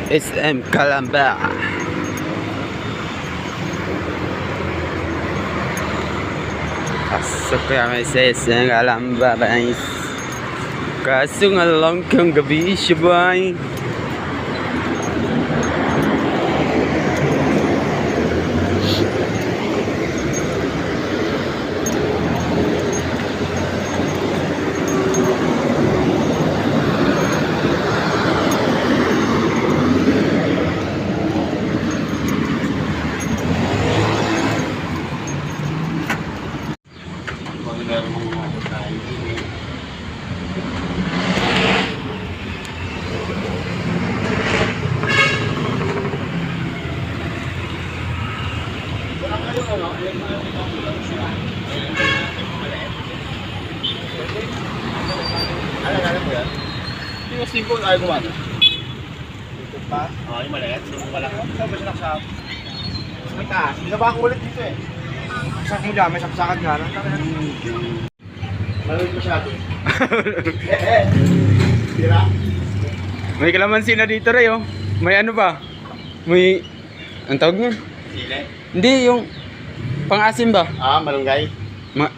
SM Calamba. Pasok kami sa SM Calamba, guys. Kaso nga lang kang gabi siya, boy. Yung simple ay gumana. Ito pa? Oo, yung maliit. Yung malaki. Saan ba siya nakasap? May taas. Binaba ko ulit dito eh. Saksak mo dyan. May saksakan nga lang. Malulit masyado. Tira. May kalamansi na dito, Ray, oh. May ano ba? May... Ang tawag niya? Sile? Hindi, yung... Pang-asim ba? Ah, malunggay.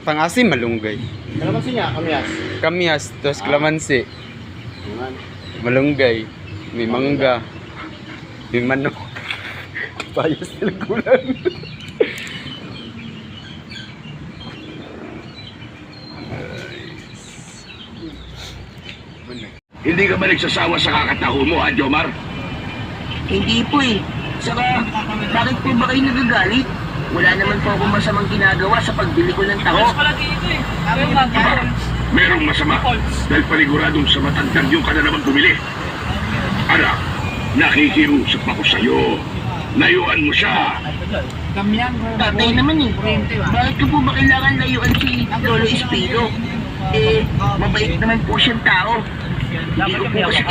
Pang-asim, malunggay. Ano ba siya? Kamyas. Kamyas, tapos kalamansi. Ayan. Malunggay. May mangga. May manok. Payas tilgulan. Hindi ka ba nagsasawa sa kakataho mo, ha, Jomar? Hindi po eh. Saka, bakit po ba kayo nagagalit? Wala naman po akong masamang ginagawa sa pagbili ko ng taho. Merong masama dahil paniguradong sa matandang yung ka na naman bumili. Anak, nakikiusap ako sa'yo. Layuan mo siya. Tatay naman eh. Bakit ko po ba kailangan layuan si Lolo Espido? Eh, mabait naman po siyang tao. Hindi ko po kasi